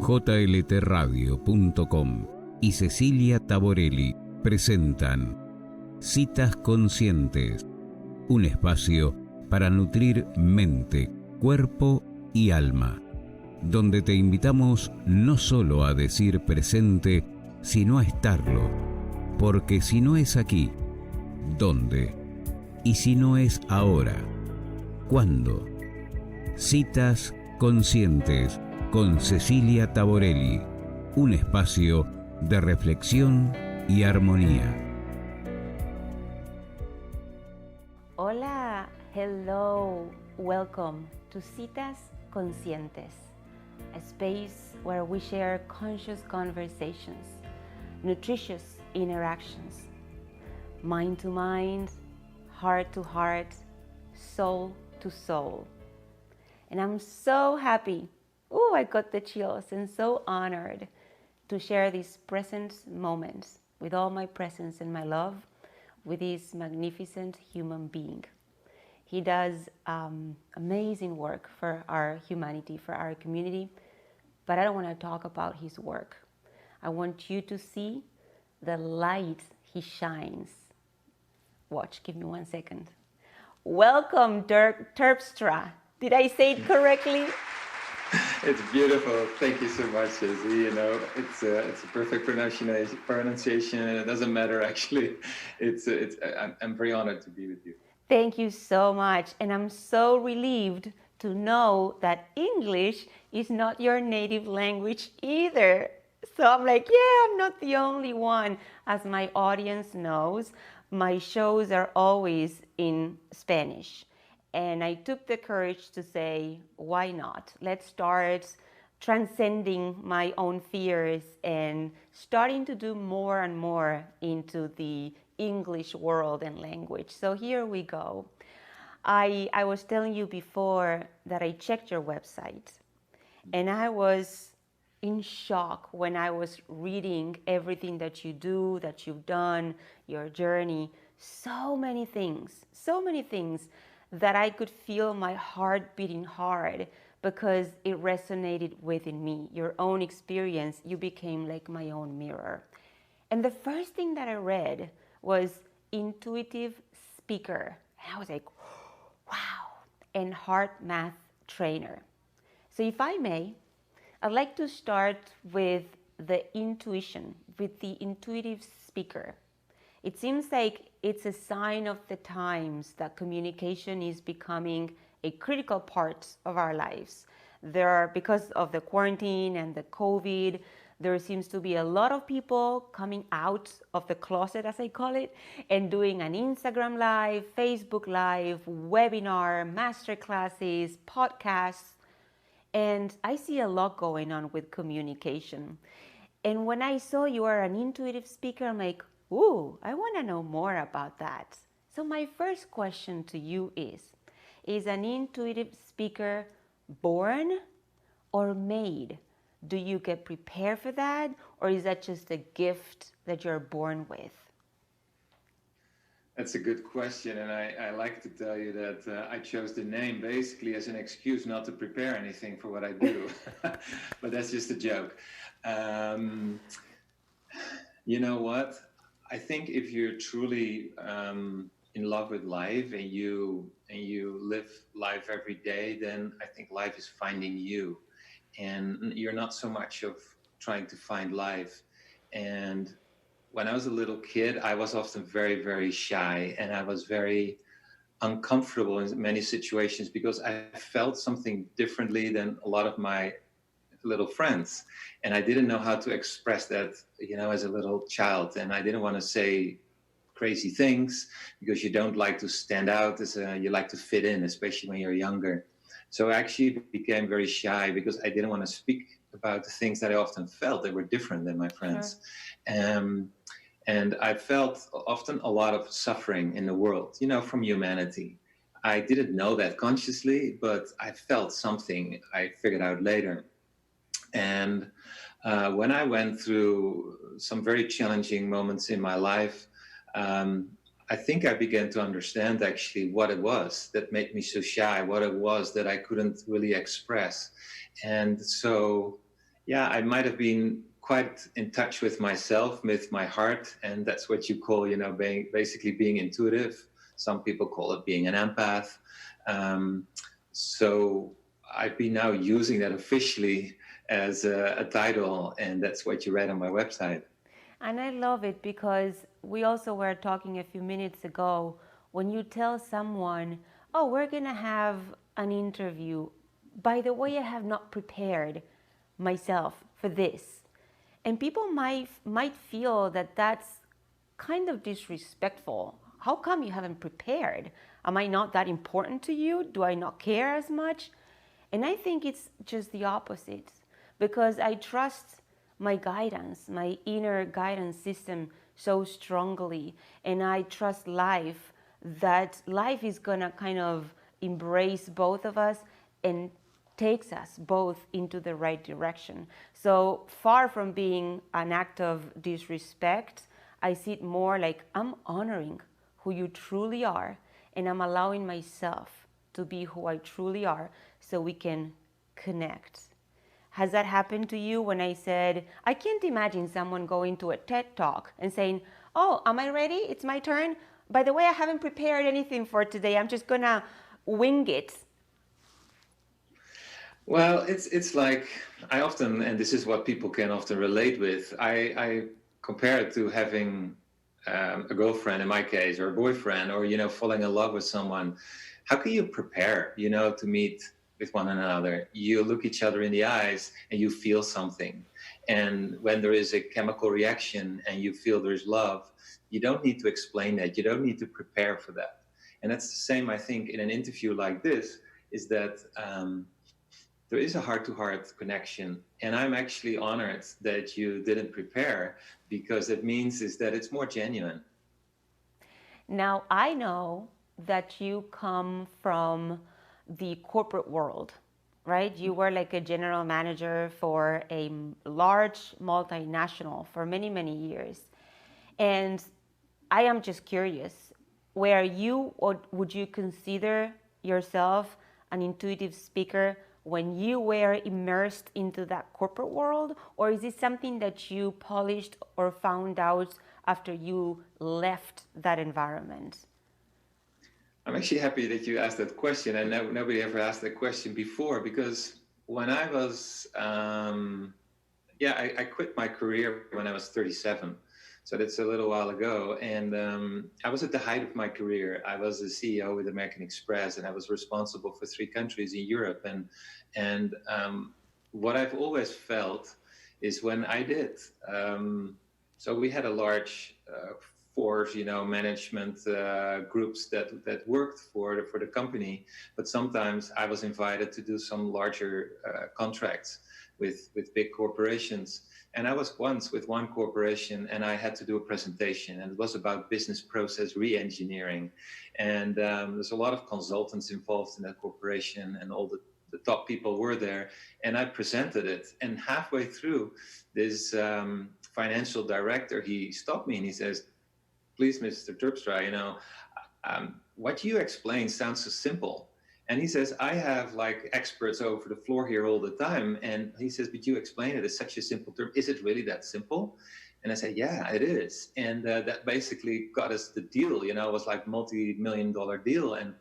jltradio.com y Cecilia Taborelli presentan Citas Conscientes, un espacio para nutrir mente, cuerpo y alma, donde te invitamos no solo a decir presente, sino a estarlo, porque si no es aquí, ¿dónde? Y si no es ahora, ¿cuándo? Citas Conscientes con Cecilia Taborelli, un espacio de reflexión y armonía. Hola, hello, welcome to Citas Conscientes, a space where we share conscious conversations, nutritious interactions, mind to mind, heart to heart, soul to soul. And I'm so happy, I got the chills, and so honored to share these present moments with all my presence and my love with this magnificent human being. He does amazing work for our humanity, for our community, but I don't want to talk about his work. I want you to see the light he shines. Watch, give me 1 second. Welcome, Dirk Terpstra. Did I say it correctly? It's beautiful. Thank you so much, Izzy. You know, it's a perfect pronunciation, and it doesn't matter actually. I'm very honored to be with you. Thank you so much, and I'm so relieved to know that English is not your native language either. So I'm like, I'm not the only one. As my audience knows, my shows are always in Spanish. And I took the courage to say, why not? Let's start transcending my own fears and starting to do more and more into the English world and language. So here we go. I was telling you before that I checked your website, and I was in shock when I was reading everything that you do, that you've done, your journey. So many things that I could feel my heart beating hard because it resonated within me. Your own experience, you became like my own mirror. And the first thing that I read was intuitive speaker. And I was like, wow, and HeartMATH trainer. So if I may, I'd like to start with the intuition, with the intuitive speaker. It seems like it's a sign of the times that communication is becoming a critical part of our lives. Because of the quarantine and the COVID, there seems to be a lot of people coming out of the closet, as I call it, and doing an Instagram Live, Facebook Live, webinar, masterclasses, podcasts. And I see a lot going on with communication. And when I saw you are an intuitive speaker, I'm like, I want to know more about that. So my first question to you is an intuitive speaker born or made? Do you get prepared for that, or is that just a gift that you're born with? That's a good question, and I like to tell you that I chose the name basically as an excuse not to prepare anything for what I do. But that's just a joke. You know what? I think if you're truly in love with life and you live life every day, then I think life is finding you, and you're not so much of trying to find life. And when I was a little kid, I was often very, very shy, and I was very uncomfortable in many situations because I felt something differently than a lot of my little friends, and I didn't know how to express that, as a little child. And I didn't want to say crazy things because you don't like to stand out, you like to fit in, especially when you're younger. So I actually became very shy because I didn't want to speak about the things that I often felt that were different than my friends. Sure. And I felt often a lot of suffering in the world, from humanity. I didn't know that consciously, but I felt something I figured out later. And when I went through some very challenging moments in my life, I think I began to understand actually what it was that made me so shy, what it was that I couldn't really express. And so Yeah, I might have been quite in touch with myself, with my heart, and that's what you call, basically being intuitive. Some people call it being an empath. Um, so I've been now using that officially as a title, and that's what you read on my website. And I love it because we also were talking a few minutes ago when you tell someone, oh, we're going to have an interview. By the way, I have not prepared myself for this. And people might feel that that's kind of disrespectful. How come you haven't prepared? Am I not that important to you? Do I not care as much? And I think it's just the opposite, because I trust my guidance, my inner guidance system so strongly, and I trust life, that life is gonna kind of embrace both of us and takes us both into the right direction. So far from being an act of disrespect, I see it more like I'm honoring who you truly are, and I'm allowing myself to be who I truly are so we can connect. Has that happened to you when I said, I can't imagine someone going to a TED Talk and saying, oh, am I ready? It's my turn. By the way, I haven't prepared anything for today. I'm just gonna wing it. Well, it's like I often, and this is what people can often relate with. I compare it to having a girlfriend in my case, or a boyfriend, or falling in love with someone. How can you prepare, to meet with one another? You look each other in the eyes and you feel something. And when there is a chemical reaction and you feel there's love, you don't need to explain that. You don't need to prepare for that. And that's the same, I think, in an interview like this, is that there is a heart-to-heart connection. And I'm actually honored that you didn't prepare, because it means is that it's more genuine. Now, I know that you come from the corporate world, right? You were like a general manager for a large multinational for many, many years. And I am just curious, were you, or would you consider yourself an intuitive speaker when you were immersed into that corporate world? Or is it something that you polished or found out after you left that environment? I'm actually happy that you asked that question, and nobody ever asked that question before, because when I was, I quit my career when I was 37. So that's a little while ago. And I was at the height of my career. I was the CEO with American Express, and I was responsible for 3 countries in Europe. And what I've always felt is when I did, so we had a large force, management groups that worked for the company. But sometimes I was invited to do some larger contracts with big corporations. And I was once with one corporation, and I had to do a presentation, and it was about business process re-engineering. And there's a lot of consultants involved in that corporation, and all the top people were there. And I presented it, and halfway through, this financial director, he stopped me and he says, please, Mr. Terpstra, what you explain sounds so simple. And he says, I have like experts over the floor here all the time. And he says, but you explain it as such a simple term. Is it really that simple? And I said, yeah, it is. And that basically got us the deal. It was like multi-million-dollar deal. And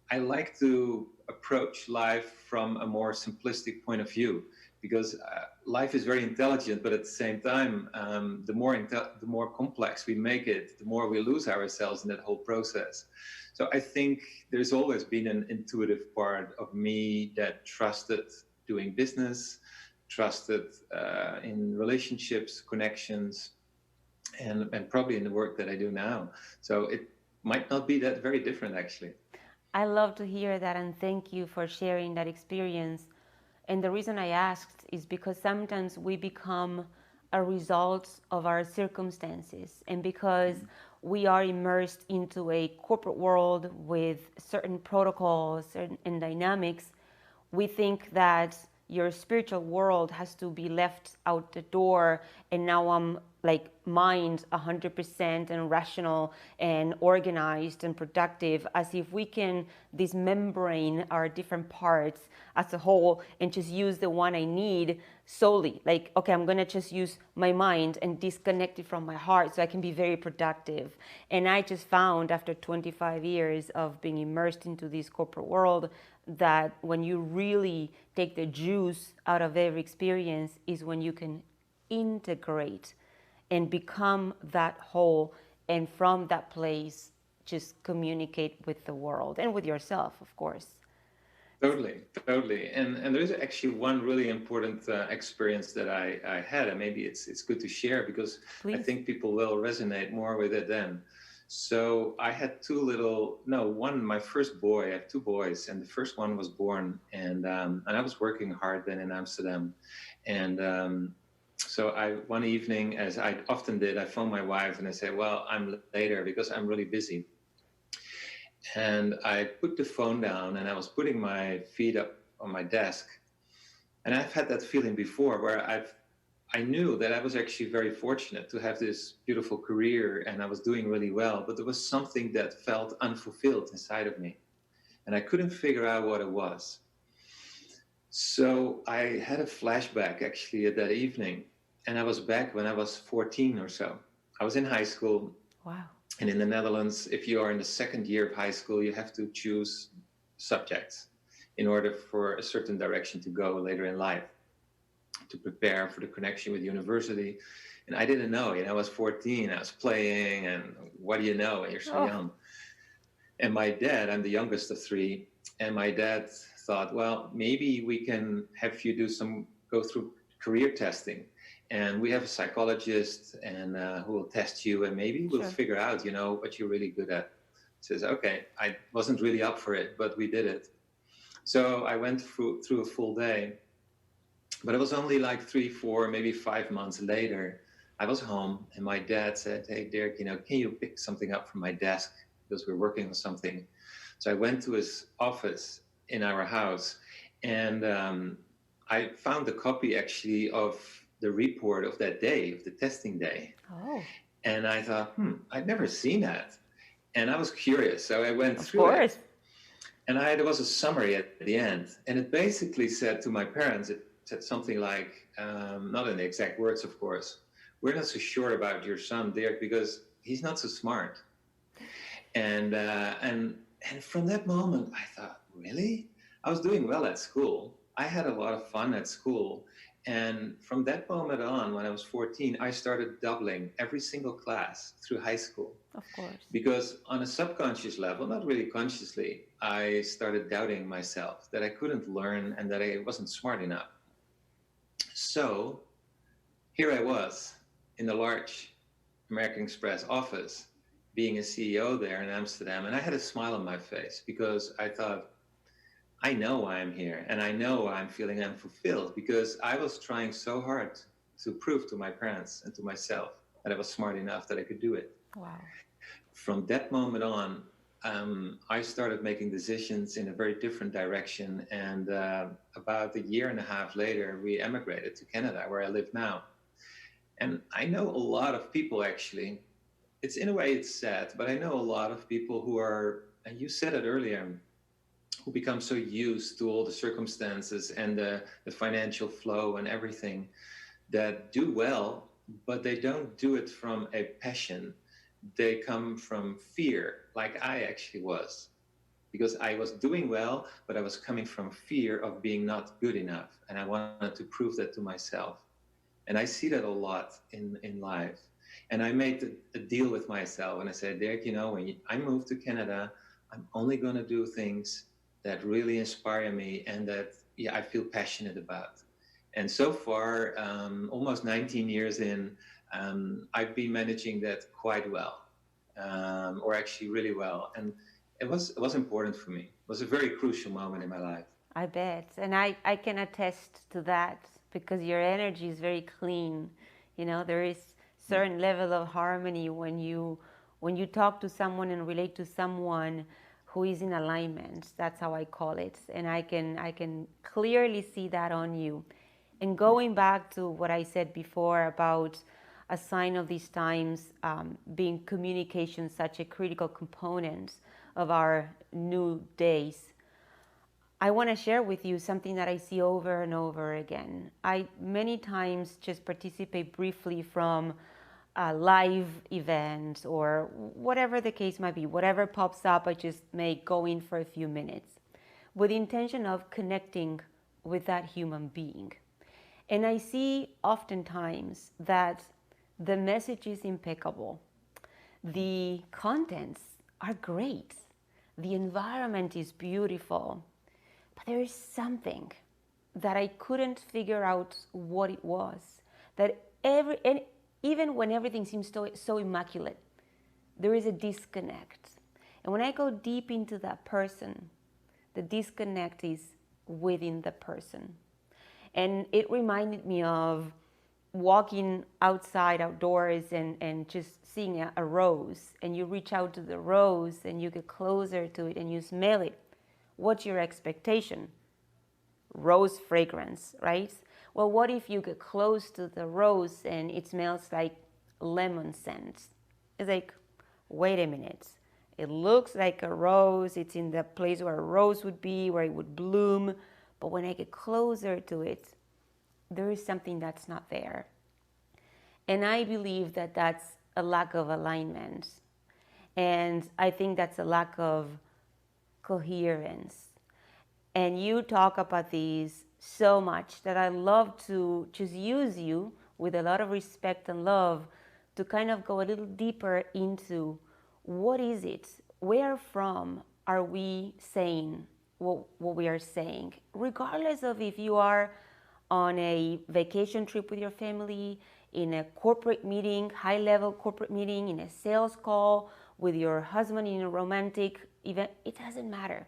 I like to approach life from a more simplistic point of view, because life is very intelligent, but at the same time, the more complex we make it, the more we lose ourselves in that whole process. So I think there's always been an intuitive part of me that trusted doing business, trusted in relationships, connections, and probably in the work that I do now. So it might not be that very different, actually. I love to hear that, and thank you for sharing that experience. And the reason I asked is because sometimes we become a result of our circumstances, and because we are immersed into a corporate world with certain protocols and dynamics, we think that your spiritual world has to be left out the door, and now I'm like mind 100% and rational and organized and productive, as if we can dismembrane our different parts as a whole and just use the one I need solely. Like, okay, I'm gonna just use my mind and disconnect it from my heart so I can be very productive. And I just found after 25 years of being immersed into this corporate world that when you really take the juice out of every experience is when you can integrate and become that whole, and from that place just communicate with the world and with yourself, of course. Totally, totally. And there's actually one really important experience that I had, and maybe it's good to share because Please. I think people will resonate more with it then. So I had my first boy. I have two boys, and the first one was born, and I was working hard then in Amsterdam, and so one evening, as I often did, I phoned my wife and I said, well, I'm later because I'm really busy. And I put the phone down and I was putting my feet up on my desk. And I've had that feeling before where I knew that I was actually very fortunate to have this beautiful career and I was doing really well, but there was something that felt unfulfilled inside of me. And I couldn't figure out what it was. So I had a flashback actually at that evening, and I was back when I was 14 or so. I was in high school. Wow. And in the Netherlands, if you are in the second year of high school, you have to choose subjects in order for a certain direction to go later in life, to prepare for the connection with university. And I didn't know, I was 14, I was playing, and what do you know when you're so young? And my dad, I'm the youngest of three, and my dad thought, well, maybe we can have you go through career testing, and we have a psychologist and who will test you, and maybe we'll figure out, what you're really good at. Says, okay, I wasn't really up for it, but we did it. So I went through a full day, but it was only like 3, 4, maybe 5 months later. I was home, and my dad said, hey, Dirk, can you pick something up from my desk because we're working on something? So I went to his office in our house, and I found a copy actually of the report of that day, of the testing day. Oh. And I thought, I'd never seen that. And I was curious, so I went through it. And there was a summary at the end, and it basically said to my parents, it said something like, not in the exact words, of course, we're not so sure about your son, Dirk, because he's not so smart. And from that moment, I thought, really? I was doing well at school. I had a lot of fun at school. And from that moment on, when I was 14, I started doubling every single class through high school. Of course. Because on a subconscious level, not really consciously, I started doubting myself, that I couldn't learn and that I wasn't smart enough. So here I was in the large American Express office, being a CEO there in Amsterdam, and I had a smile on my face because I thought, I know why I'm here, and I know why I'm feeling unfulfilled, because I was trying so hard to prove to my parents and to myself that I was smart enough that I could do it. Wow. From that moment on, I started making decisions in a very different direction, and about a year and a half later, we emigrated to Canada, where I live now. And I know a lot of people, actually. It's in a way, it's sad, but I know a lot of people who are, and you said it earlier, who become so used to all the circumstances and the financial flow and everything, that do well, but they don't do it from a passion. They come from fear, like I actually was. Because I was doing well, but I was coming from fear of being not good enough. And I wanted to prove that to myself. And I see that a lot in life. And I made a deal with myself, and I said, Dirk, when I move to Canada, I'm only going to do things that really inspire me and that I feel passionate about. And so far, almost 19 years in, I've been managing that quite well, or actually really well. And it was important for me. It was a very crucial moment in my life. I bet. And I can attest to that, because your energy is very clean. There is certain level of harmony when you talk to someone and relate to someone who is in alignment. That's how I call it. And I can clearly see that on you. And going back to what I said before about a sign of these times, being communication such a critical component of our new days, I want to share with you something that I see over and over again. I many times just participate briefly from a live event or whatever the case might be. Whatever pops up, I just may go in for a few minutes with the intention of connecting with that human being. And I see oftentimes that the message is impeccable. The contents are great. The environment is beautiful. But there is something that I couldn't figure out what it was. That even when everything seems so immaculate, there is a disconnect. And when I go deep into that person, the disconnect is within the person. And it reminded me of walking outdoors and just seeing a rose, and you reach out to the rose and you get closer to it and you smell it. What's your expectation? Rose fragrance, right? Well, what if you get close to the rose and it smells like lemon scent? It's like, wait a minute. It looks like a rose. It's in the place where a rose would be, where it would bloom. But when I get closer to it, there is something that's not there. And I believe that that's a lack of alignment. And I think that's a lack of coherence. And you talk about these so much that I love to just use you with a lot of respect and love to kind of go a little deeper into what is it, where from are we saying what we are saying, regardless of if you are on a vacation trip with your family, in a corporate meeting, high-level corporate meeting, in a sales call with your husband in a romantic event. It doesn't matter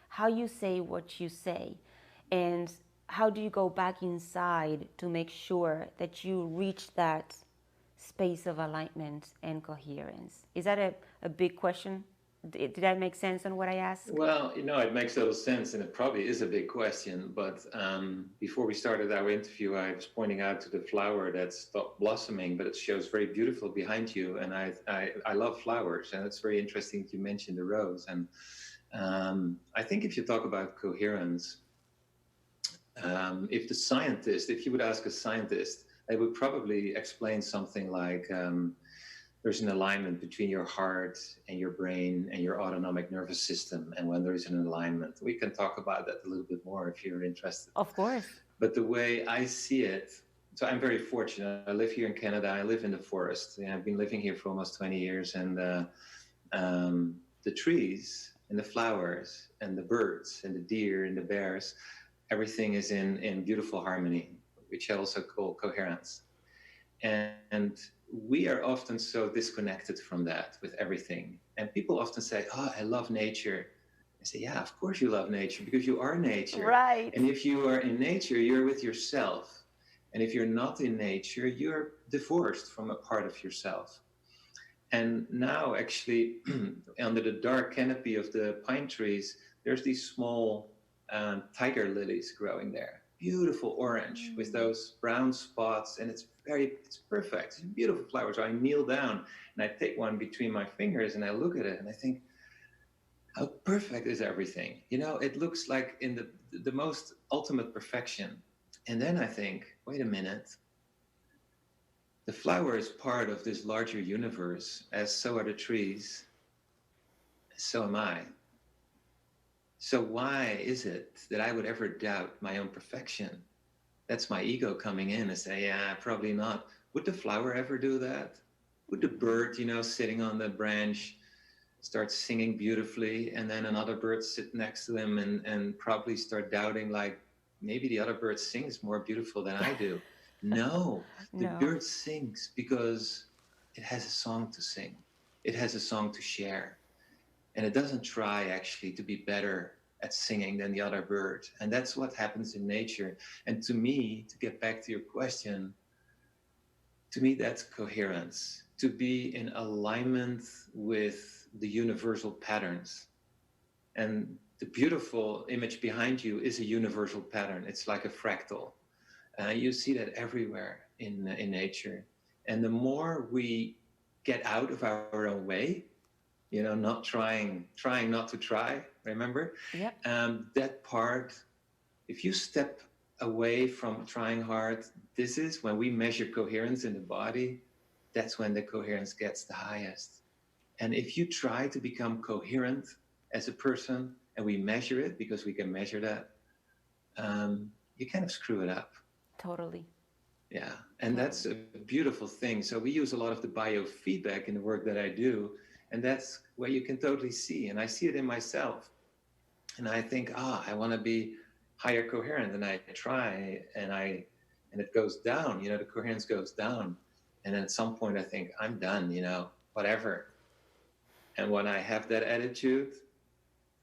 how you say what you say, and how do you go back inside to make sure that you reach that space of alignment and coherence. Is that a big question? Did that make sense on what I asked? Well, it makes total sense, and it probably is a big question. But before we started our interview, I was pointing out to the flower that stopped blossoming, but it shows very beautiful behind you. And I love flowers, and it's very interesting that you mentioned the rose. And I think if you talk about coherence, if you would ask a scientist, they would probably explain something like, there's an alignment between your heart and your brain and your autonomic nervous system. And when there is an alignment, we can talk about that a little bit more if you're interested. Of course. But the way I see it, so I'm very fortunate. I live here in Canada. I live in the forest. I've been living here for almost 20 years. And the trees and the flowers and the birds and the deer and the bears, everything is in beautiful harmony, which I also call coherence. And we are often so disconnected from that with everything. And people often say, oh, I love nature. I say, yeah, of course you love nature, because you are nature. Right. And if you are in nature, you're with yourself. And if you're not in nature, you're divorced from a part of yourself. And now, actually, under the dark canopy of the pine trees, there's these small tiger lilies growing there. Beautiful orange with those brown spots, and it's perfect. It's a beautiful flower. So I kneel down and I take one between my fingers and I look at it and I think, how perfect is everything? It looks like in the most ultimate perfection. And then I think, wait a minute. The flower is part of this larger universe, as so are the trees. So am I. So why is it that I would ever doubt my own perfection? That's my ego coming in and say, yeah, probably not. Would the flower ever do that? Would the bird, sitting on the branch, start singing beautifully, and then another bird sit next to them and probably start doubting, like, maybe the other bird sings more beautiful than I do? No, the bird sings because it has a song to sing. It has a song to share. And it doesn't try actually to be better at singing than the other bird. And that's what happens in nature. And to me, to get back to your question, to me, that's coherence. To be in alignment with the universal patterns. And the beautiful image behind you is a universal pattern. It's like a fractal. You see that everywhere in nature. And the more we get out of our own way, not trying not to try, remember? Yep. That part, if you step away from trying hard, this is when we measure coherence in the body, that's when the coherence gets the highest. And if you try to become coherent as a person, and we measure it because we can measure that, you kind of screw it up. Totally. Yeah, and that's a beautiful thing. So we use a lot of the biofeedback in the work that I do, and that's where you can totally see, and I see it in myself. And I think, I want to be higher coherent, and I try, and it goes down, the coherence goes down. And then at some point I think, I'm done, whatever. And when I have that attitude,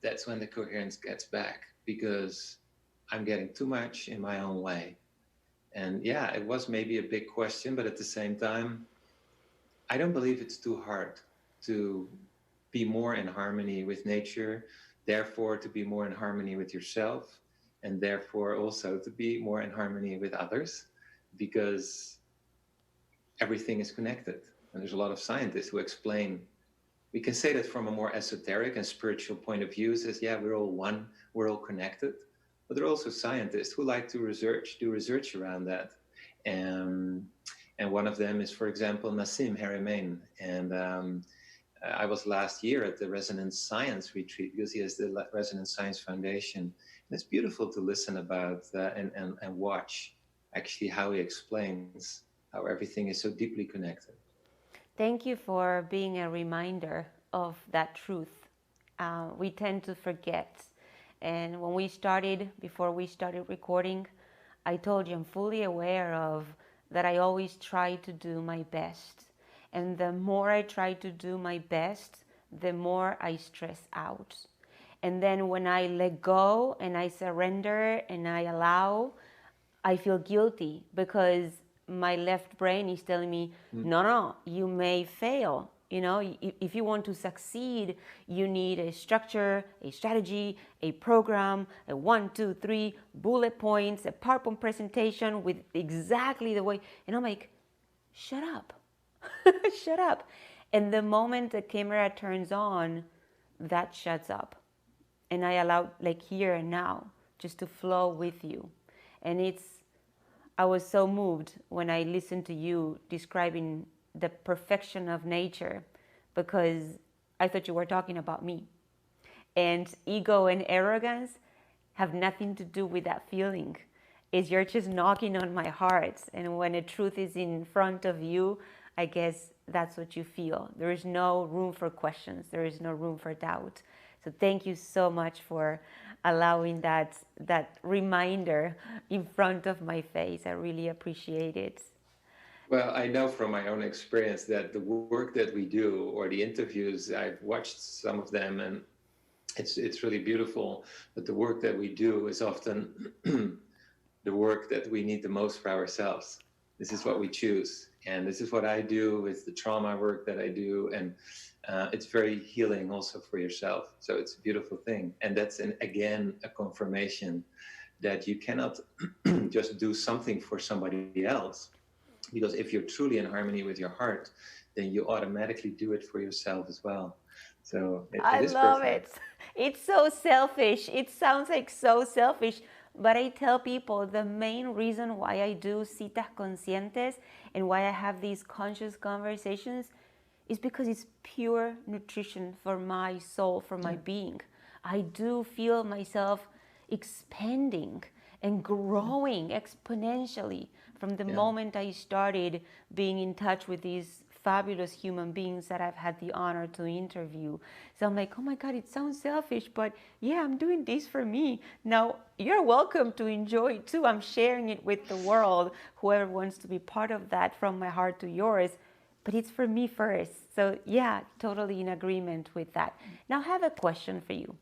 that's when the coherence gets back, because I'm getting too much in my own way. And yeah, it was maybe a big question, but at the same time, I don't believe it's too hard to be more in harmony with nature, therefore to be more in harmony with yourself, and therefore also to be more in harmony with others, because everything is connected. And there's a lot of scientists who explain, we can say that from a more esoteric and spiritual point of view, says, yeah, we're all one, we're all connected. But there are also scientists who like to do research around that. And one of them is, for example, Nassim Haramein. And I was last year at the Resonance Science Retreat, because he has the Resonance Science Foundation. And it's beautiful to listen about and watch actually how he explains how everything is so deeply connected. Thank you for being a reminder of that truth. We tend to forget. And when before we started recording, I told you I'm fully aware of that I always try to do my best. And the more I try to do my best, the more I stress out. And then when I let go and I surrender and I allow, I feel guilty, because my left brain is telling me, no, you may fail. If you want to succeed, you need a structure, a strategy, a program, a 1, 2, 3 bullet points, a PowerPoint presentation with exactly the way. And I'm like, shut up, shut up. And the moment the camera turns on, that shuts up. And I allow, like, here and now, just to flow with you. And I was so moved when I listened to you describing the perfection of nature, because I thought you were talking about me. And ego and arrogance have nothing to do with that feeling. You're just knocking on my heart. And when the truth is in front of you, I guess that's what you feel. There is no room for questions. There is no room for doubt. So thank you so much for allowing that reminder in front of my face. I really appreciate it. Well, I know from my own experience that the work that we do, or the interviews, I've watched some of them, and it's really beautiful. But the work that we do is often the work that we need the most for ourselves. This is what we choose. And this is what I do with the trauma work that I do. And it's very healing also for yourself. So it's a beautiful thing. And that's, again, a confirmation that you cannot just do something for somebody else. Because if you're truly in harmony with your heart, then you automatically do it for yourself as well. So I love it. It's so selfish. It sounds like so selfish. But I tell people the main reason why I do citas conscientes and why I have these conscious conversations is because it's pure nutrition for my soul, for my being. I do feel myself expanding and growing exponentially from the moment I started being in touch with these fabulous human beings that I've had the honor to interview. So I'm like, oh my God, it sounds selfish, but yeah, I'm doing this for me. Now, you're welcome to enjoy it too. I'm sharing it with the world, whoever wants to be part of that, from my heart to yours. But it's for me first. So yeah, totally in agreement with that. Now, I have a question for you.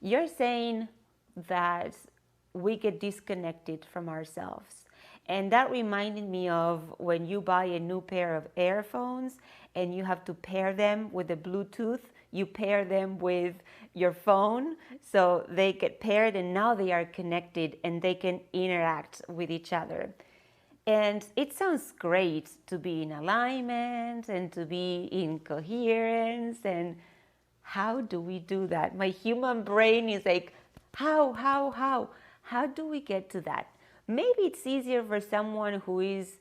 You're saying that we get disconnected from ourselves. And that reminded me of when you buy a new pair of earphones and you have to pair them with the Bluetooth. You pair them with your phone, so they get paired and now they are connected and they can interact with each other. And it sounds great to be in alignment and to be in coherence. And how do we do that? My human brain is like, how? How do we get to that? Maybe it's easier for someone who is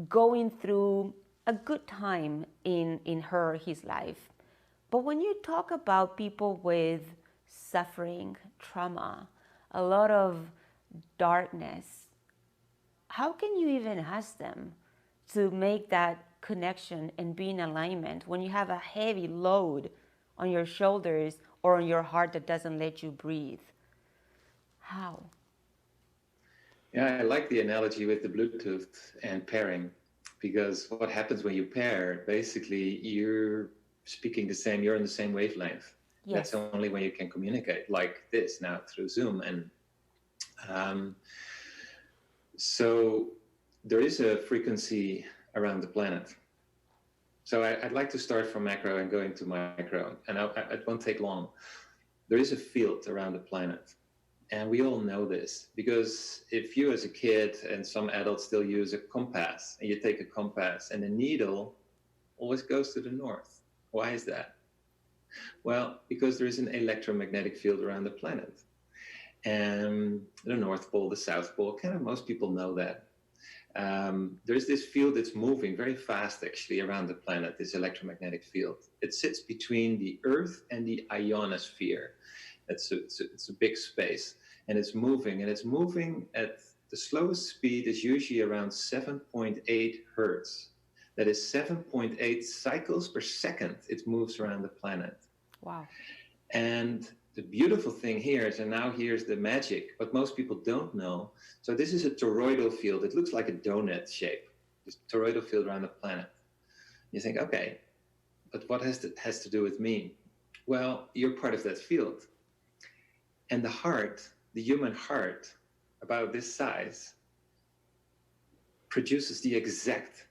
going through a good time in her or his life. But when you talk about people with suffering, trauma, a lot of darkness, how can you even ask them to make that connection and be in alignment when you have a heavy load on your shoulders or on your heart that doesn't let you breathe? How? Yeah, I like the analogy with the Bluetooth and pairing, because what happens when you pair, basically you're speaking the same, you're on the same wavelength. Yes. That's only when you can communicate like this now through Zoom. And so there is a frequency around the planet. So I'd like to start from macro and go into micro, and it won't take long. There is a field around the planet. And we all know this, because if you as a kid, and some adults still use a compass, and you take a compass and the needle always goes to the north. Why is that? Well, because there is an electromagnetic field around the planet. And the North Pole, the South Pole, kind of most people know that. There's this field that's moving very fast actually around the planet, this electromagnetic field. It sits between the Earth and the ionosphere. It's a big space, and it's moving at the slowest speed is usually around 7.8 hertz. That is 7.8 cycles per second it moves around the planet. Wow. And the beautiful thing here is, and now here's the magic, what most people don't know. So this is a toroidal field. It looks like a donut shape, this toroidal field around the planet. You think, okay, but what has to do with me? Well, you're part of that field. And the heart, the human heart, about this size, produces the exact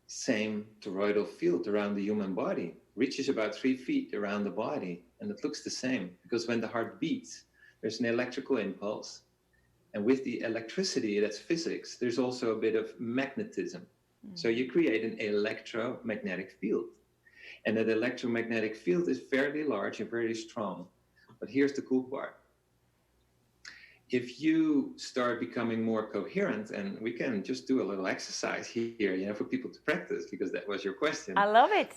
same toroidal field around the human body, reaches about 3 feet around the body, and it looks the same, because when the heart beats, there's an electrical impulse. And with the electricity, that's physics, there's also a bit of magnetism. So you create an electromagnetic field. And that electromagnetic field is fairly large and very strong. But here's the cool part. If you start becoming more coherent, and we can just do a little exercise here, for people to practice, because that was your question. I love it.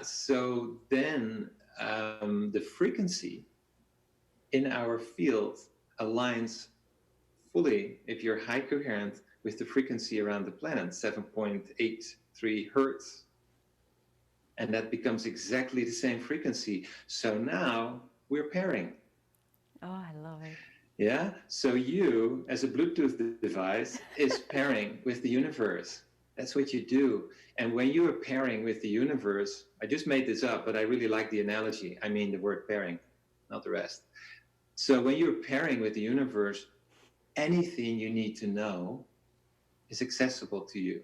So then the frequency in our field aligns fully, if you're high coherent, with the frequency around the planet, 7.83 hertz. And that becomes exactly the same frequency. So now we're pairing. Oh, I love it. Yeah, so you, as a Bluetooth device, is pairing with the universe. That's what you do. And when you are pairing with the universe, I just made this up, but I really like the analogy. I mean the word pairing, not the rest. So when you're pairing with the universe, anything you need to know is accessible to you.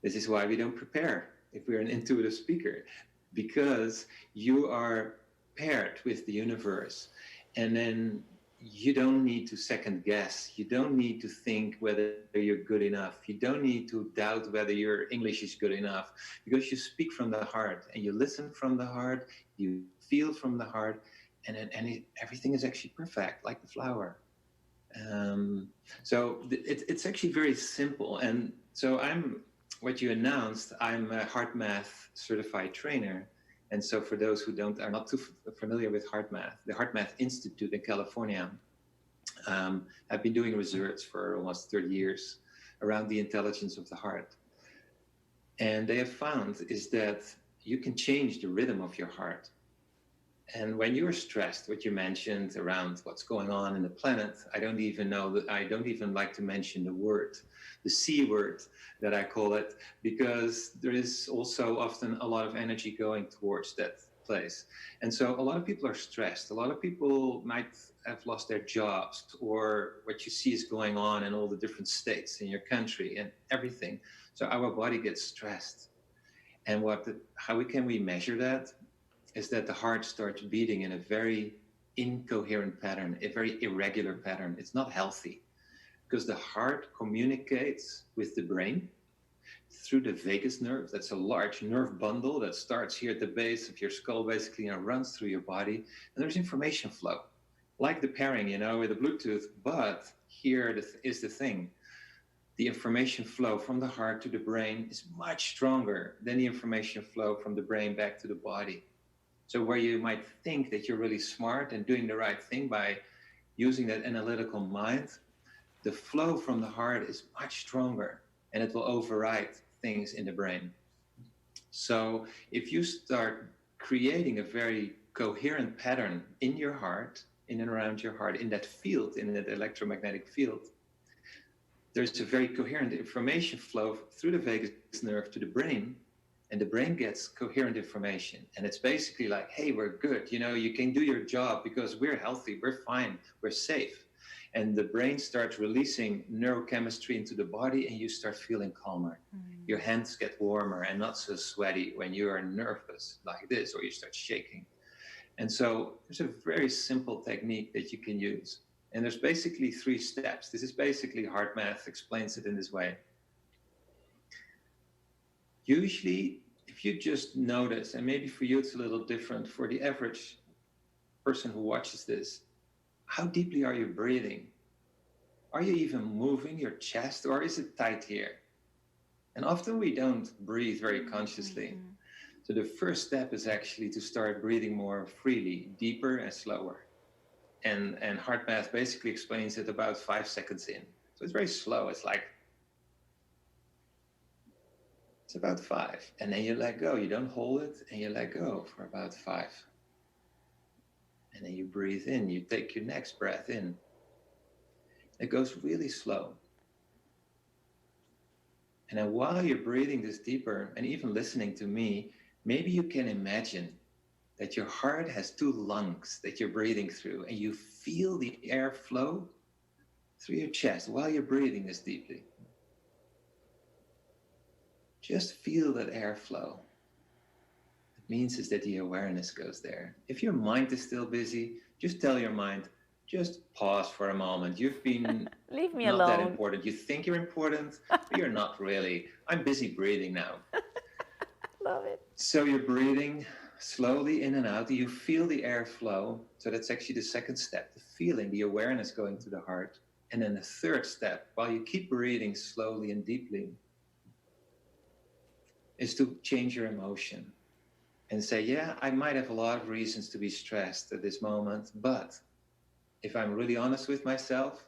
This is why we don't prepare if we're an intuitive speaker, because you are paired with the universe. And then you don't need to second guess. You don't need to think whether you're good enough. You don't need to doubt whether your English is good enough, because you speak from the heart and you listen from the heart, you feel from the heart, and everything is actually perfect, like the flower. So it's actually very simple. And so what you announced, I'm a HeartMATH certified trainer. And so for those who are not too familiar with HeartMATH, the HeartMATH Institute in California have been doing research for almost 30 years around the intelligence of the heart. And they have found is that you can change the rhythm of your heart. And when you're stressed, what you mentioned around what's going on in the planet, I don't even like to mention the word, the C word that I call it, because there is also often a lot of energy going towards that place. And so a lot of people are stressed. A lot of people might have lost their jobs, or what you see is going on in all the different states in your country and everything. So our body gets stressed. And how can we measure that? Is that the heart starts beating in a very incoherent pattern, a very irregular pattern. It's not healthy. because the heart communicates with the brain through the vagus nerve. That's a large nerve bundle that starts here at the base of your skull, basically, and runs through your body. And there's information flow, like the pairing, with the Bluetooth. But here is the thing. The information flow from the heart to the brain is much stronger than the information flow from the brain back to the body. So where you might think that you're really smart and doing the right thing by using that analytical mind, the flow from the heart is much stronger, and it will override things in the brain. So if you start creating a very coherent pattern in your heart, in and around your heart, in that field, in that electromagnetic field, there's a very coherent information flow through the vagus nerve to the brain, and the brain gets coherent information. And it's basically like, hey, we're good. You can do your job because we're healthy, we're fine, we're safe. And the brain starts releasing neurochemistry into the body, and you start feeling calmer. Your hands get warmer and not so sweaty when you are nervous like this, or you start shaking. And so there's a very simple technique that you can use. And there's basically 3 steps. This is basically HeartMATH explains it in this way. Usually, if you just notice, and maybe for you it's a little different, for the average person who watches this, how deeply are you breathing? Are you even moving your chest, or is it tight here? And often we don't breathe very consciously. So the first step is actually to start breathing more freely, deeper and slower. And HeartMATH basically explains it about 5 seconds in. So it's very slow. It's about 5. And then you let go. You don't hold it, and you let go for about 5. And then you breathe in. You take your next breath in. It goes really slow. And then while you're breathing this deeper, and even listening to me, maybe you can imagine that your heart has 2 lungs that you're breathing through, and you feel the air flow through your chest while you're breathing this deeply. Just feel that air flow. It means is that the awareness goes there. If your mind is still busy, just tell your mind, just pause for a moment. You've been Leave me not alone. that important. You think you're important, but you're not really. I'm busy breathing now. Love it. So you're breathing slowly in and out. You feel the air flow. So that's actually the second step, the feeling, the awareness going to the heart. And then the third step, while you keep breathing slowly and deeply, is to change your emotion and say, yeah, I might have a lot of reasons to be stressed at this moment, but if I'm really honest with myself,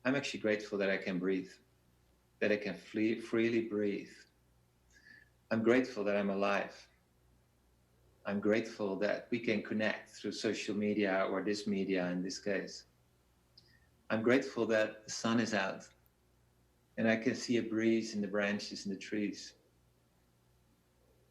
I'm actually grateful that I can breathe, that I can freely breathe. I'm grateful that I'm alive. I'm grateful that we can connect through social media, or this media in this case. I'm grateful that the sun is out and I can see a breeze in the branches and the trees.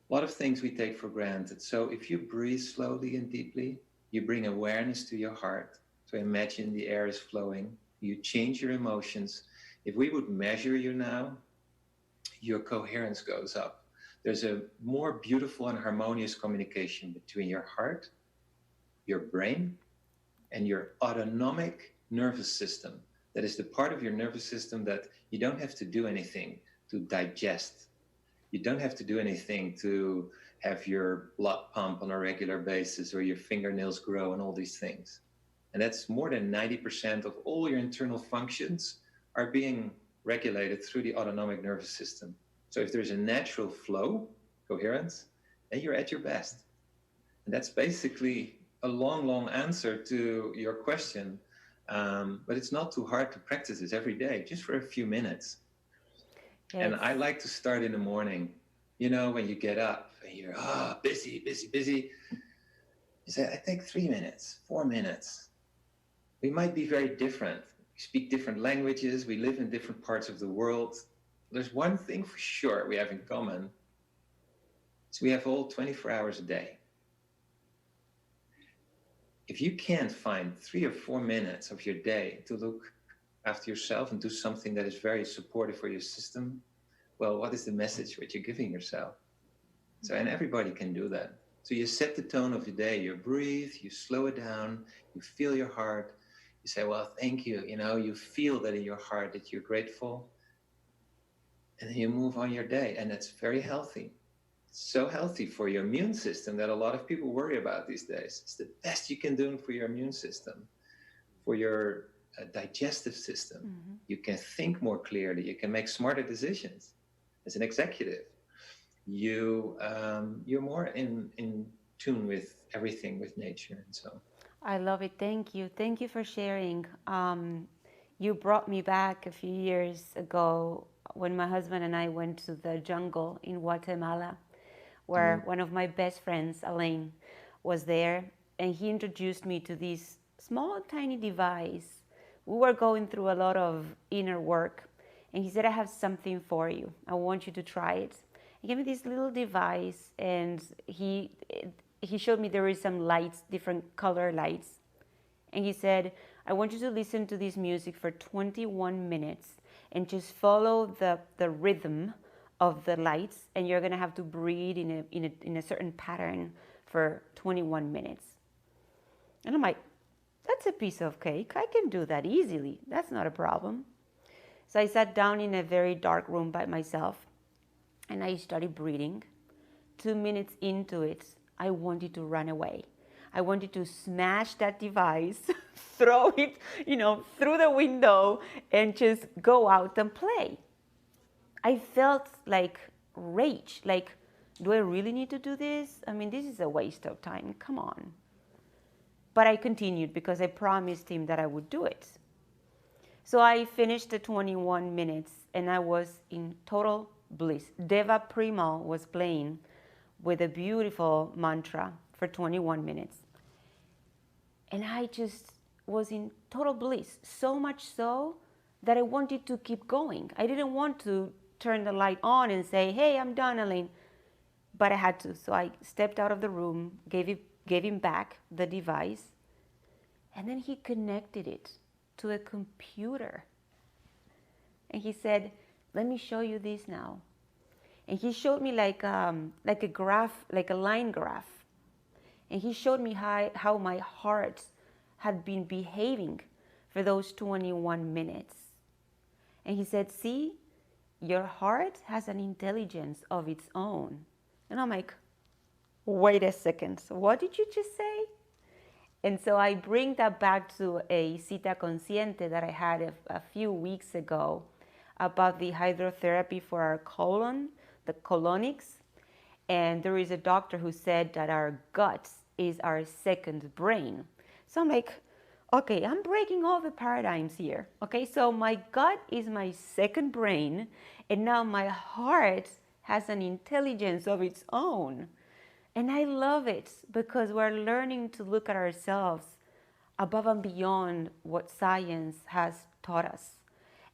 A lot of things we take for granted. So if you breathe slowly and deeply, you bring awareness to your heart. So imagine the air is flowing. You change your emotions. If we would measure you now, your coherence goes up. There's a more beautiful and harmonious communication between your heart, your brain, and your autonomic nervous system. That is the part of your nervous system that you don't have to do anything to digest. You don't have to do anything to have your blood pump on a regular basis, or your fingernails grow, and all these things. And that's more than 90% of all your internal functions are being regulated through the autonomic nervous system. So if there's a natural flow, coherence, then you're at your best. And that's basically a long, long answer to your question. But it's not too hard to practice this every day, just for a few minutes. Yes. And I like to start in the morning, when you get up and you're busy. You say, I take 3 minutes, 4 minutes. We might be very different. We speak different languages. We live in different parts of the world. There's one thing for sure we have in common. So we have all 24 hours a day. If you can't find 3 or 4 minutes of your day to look after yourself and do something that is very supportive for your system, well, what is the message which you're giving yourself? So, and everybody can do that. So you set the tone of your day, you breathe, you slow it down, you feel your heart, You say, well, thank you. You know, you feel that in your heart that you're grateful. And then you move on your day. And it's very healthy. So healthy for your immune system that a lot of people worry about these days. It's the best you can do for your immune system, for your digestive system. Mm-hmm. You can think more clearly. You can make smarter decisions as an executive. You're more in tune with everything, with nature, and so. I love it. Thank you for sharing. You brought me back a few years ago when my husband and I went to the jungle in Guatemala, where one of my best friends, Alain, was there, and he introduced me to this small tiny device. We were going through a lot of inner work, and he said, I have something for you. I want you to try it. He gave me this little device, and he showed me there is some lights, different color lights. And he said, I want you to listen to this music for 21 minutes and just follow the rhythm of the lights, and you're gonna have to breathe in a certain pattern for 21 minutes. And I'm like, that's a piece of cake. I can do that easily. That's not a problem. So I sat down in a very dark room by myself, and I started breathing. 2 minutes into it, I wanted to run away. I wanted to smash that device, throw it, through the window, and just go out and play. I felt like rage, like, do I really need to do this? I mean, this is a waste of time, come on. But I continued because I promised him that I would do it. So I finished the 21 minutes and I was in total bliss. Deva Premal was playing with a beautiful mantra for 21 minutes. And I just was in total bliss, so much so that I wanted to keep going. I didn't want to turn the light on and say, hey, I'm done, Alain. But I had to. So I stepped out of the room, gave him back the device, and then he connected it to a computer. And he said, let me show you this now. And he showed me like a graph, like a line graph. And he showed me how my heart had been behaving for those 21 minutes. And he said, see, your heart has an intelligence of its own. And I'm like, wait a second, what did you just say? And so I bring that back to a Cita Consciente that I had a few weeks ago about the hydrotherapy for our colon, the colonics. And there is a doctor who said that our gut is our second brain. So I'm like, okay, I'm breaking all the paradigms here. Okay, so my gut is my second brain, and now my heart has an intelligence of its own. And I love it because we're learning to look at ourselves above and beyond what science has taught us.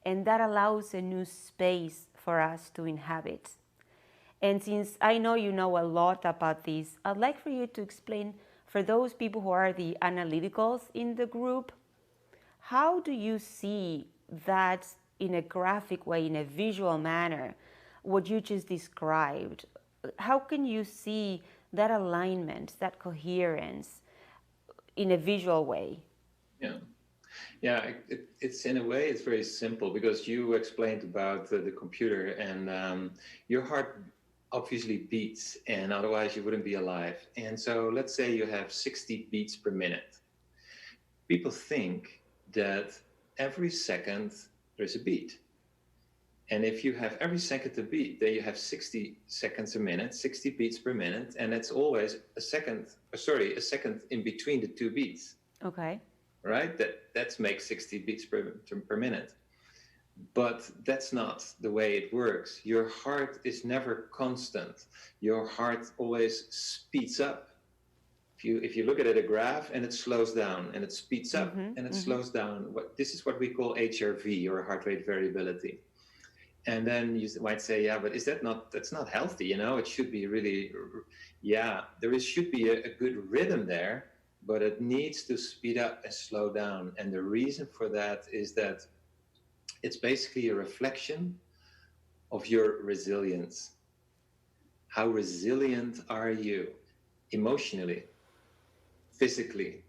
And that allows a new space for us to inhabit. And since I know you know a lot about this, I'd like for you to explain for those people who are the analyticals in the group, how do you see that in a graphic way, in a visual manner, what you just described? How can you see that alignment, that coherence in a visual way? Yeah, it's in a way, it's very simple because you explained about the computer, and your heart obviously beats, and otherwise you wouldn't be alive. And so let's say you have 60 beats per minute. People think that every second there's a beat. And if you have every second a beat, then you have 60 seconds a minute, 60 beats per minute, and it's always a second in between the two beats. Okay. Right? That makes 60 beats per minute. But that's not the way it works. Your heart is never constant. Your heart always speeds up. If you look at a graph and it slows down and it speeds up and it slows down, this is what we call HRV, or heart rate variability. And then you might say, yeah, but that's not healthy, it should be really, should be a good rhythm there, but it needs to speed up and slow down. And the reason for that is that it's basically a reflection of your resilience. How resilient are you emotionally, physically,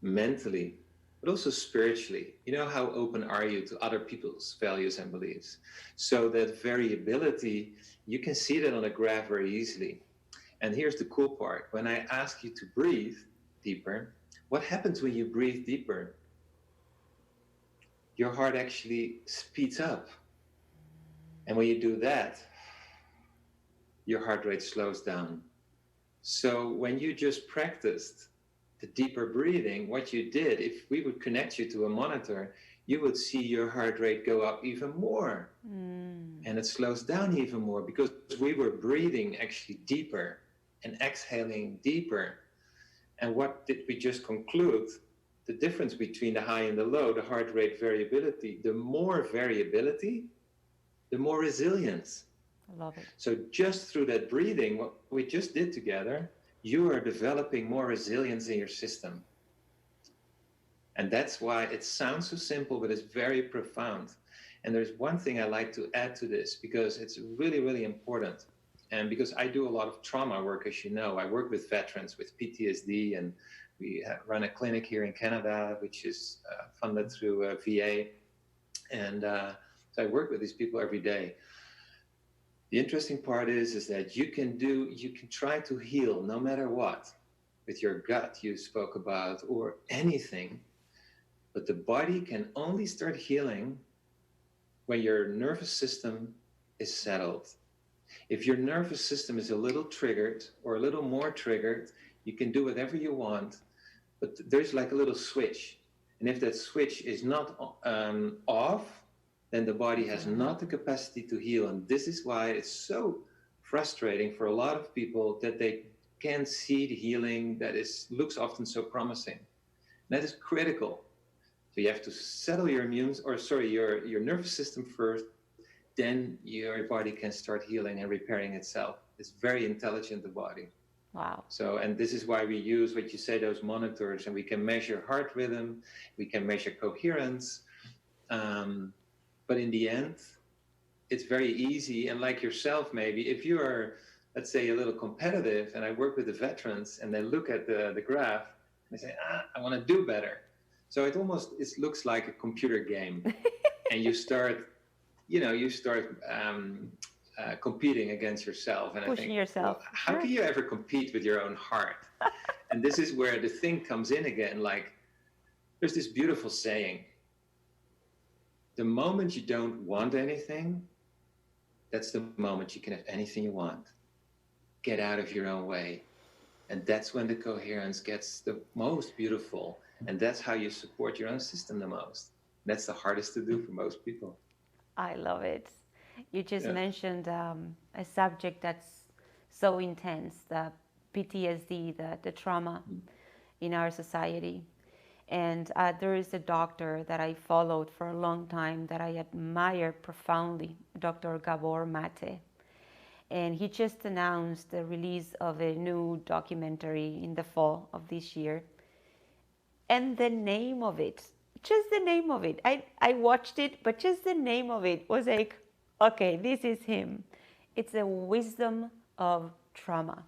mentally, but also spiritually. You know, how open are you to other people's values and beliefs? So that variability, you can see that on a graph very easily. And here's the cool part. When I ask you to breathe deeper, what happens when you breathe deeper? Your heart actually speeds up. And when you do that, your heart rate slows down. So when you just practiced the deeper breathing, what you did, if we would connect you to a monitor, you would see your heart rate go up even more. And it slows down even more because we were breathing actually deeper and exhaling deeper. And what did we just conclude? The difference between the high and the low, the heart rate variability. The more variability, the more resilience. I love it. So just through that breathing, what we just did together, you are developing more resilience in your system. And that's why it sounds so simple, but it's very profound. And there's one thing I like to add to this, because it's really, really important. And because I do a lot of trauma work, as you know, I work with veterans with PTSD, and we run a clinic here in Canada, which is funded through VA. And so I work with these people every day. The interesting part is that you can try to heal no matter what, with your gut you spoke about, or anything, but the body can only start healing when your nervous system is settled. If your nervous system is a little triggered or a little more triggered, you can do whatever you want, but there's like a little switch. And if that switch is not off, then the body has not the capacity to heal. And this is why it's so frustrating for a lot of people that they can't see the healing that looks often so promising. And that is critical. So you have to settle your your nervous system first, then your body can start healing and repairing itself. It's very intelligent, the body. Wow. So, and this is why we use what you say, those monitors, and we can measure heart rhythm, we can measure coherence. But in the end, it's very easy. And like yourself, maybe, if you are, let's say, a little competitive, and I work with the veterans, and they look at the graph, and they say, I want to do better. So it looks like a computer game. And you start competing against yourself. And Pushing I think, yourself. well, how can you ever compete with your own heart? And this is where the thing comes in again. Like, there's this beautiful saying: the moment you don't want anything, that's the moment you can have anything you want. Get out of your own way. And that's when the coherence gets the most beautiful. And that's how you support your own system the most. That's the hardest to do for most people. I love it. You just mentioned a subject that's so intense, the PTSD, the trauma in our society. And there is a doctor that I followed for a long time that I admire profoundly, Dr. Gabor Mate. And he just announced the release of a new documentary in the fall of this year. And the name of it, just the name of it, I watched it, but just the name of it was like, okay, this is him. It's the wisdom of trauma.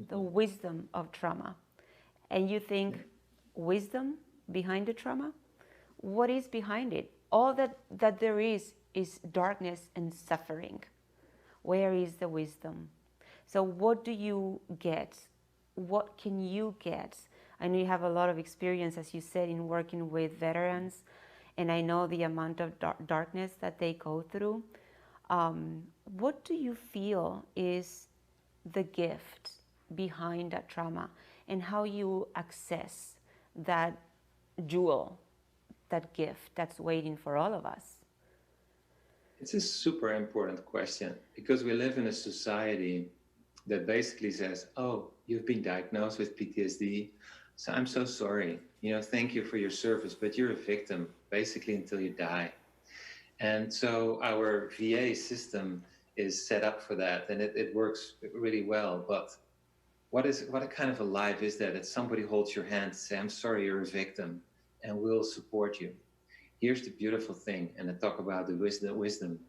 The wisdom of trauma. And you think, wisdom behind the trauma? What is behind it? All that there is darkness and suffering. Where is the wisdom? So what do you get? What can you get? I know you have a lot of experience, as you said, in working with veterans, and I know the amount of darkness that they go through. What do you feel is the gift behind that trauma, and how you access that jewel, that gift that's waiting for all of us? It's a super important question, because we live in a society that basically says, oh, you've been diagnosed with PTSD, so I'm so sorry. Thank you for your service, but you're a victim, basically, until you die. And so our VA system is set up for that, and it works really well. But what kind of a life is that somebody holds your hand and say, I'm sorry, you're a victim, and we'll support you. Here's the beautiful thing, and I talk about the wisdom.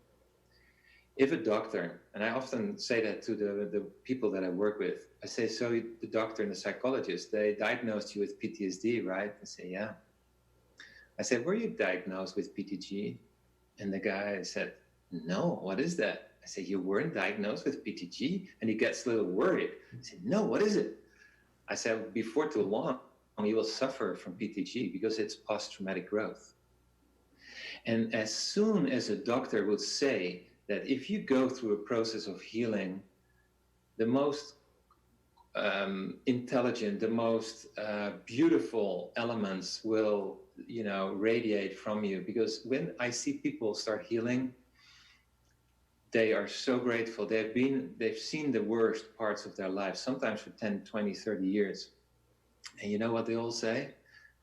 If a doctor, and I often say that to the people that I work with, I say, so the doctor and the psychologist, they diagnosed you with PTSD, right? I say, yeah. I said, were you diagnosed with PTG? And the guy said, no, what is that? I said, you weren't diagnosed with PTG? And he gets a little worried. I said, no, what is it? I said, before too long, you will suffer from PTG because it's post-traumatic growth. And as soon as a doctor would say that if you go through a process of healing, the most intelligent, the most beautiful elements will, radiate from you. Because when I see people start healing, they are so grateful. They've seen the worst parts of their life, sometimes for 10, 20, 30 years. And you know what they all say?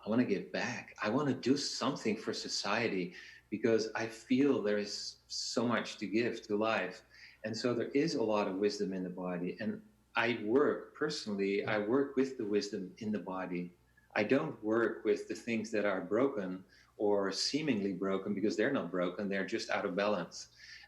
I want to give back. I want to do something for society because I feel there is so much to give to life. And so there is a lot of wisdom in the body. And I work with the wisdom in the body. I don't work with the things that are broken or seemingly broken because they're not broken. They're just out of balance.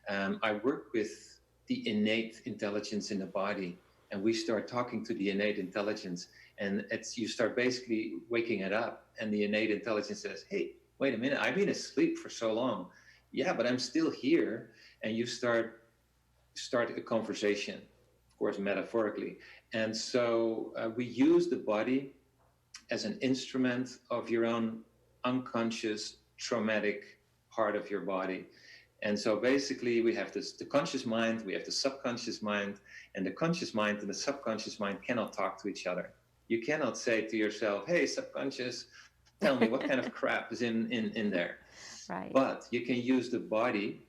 I work with the innate intelligence in the body, and we start talking to the innate intelligence, and you start basically waking it up, and the innate intelligence says, hey, wait a minute, I've been asleep for so long. Yeah, but I'm still here. And you start a conversation, of course, metaphorically. And so we use the body as an instrument of your own unconscious traumatic part of your body. And so basically we have the conscious mind, we have the subconscious mind, and the conscious mind and the subconscious mind cannot talk to each other. You cannot say to yourself, hey, subconscious, tell me what kind of crap is in there. Right. But you can use the body,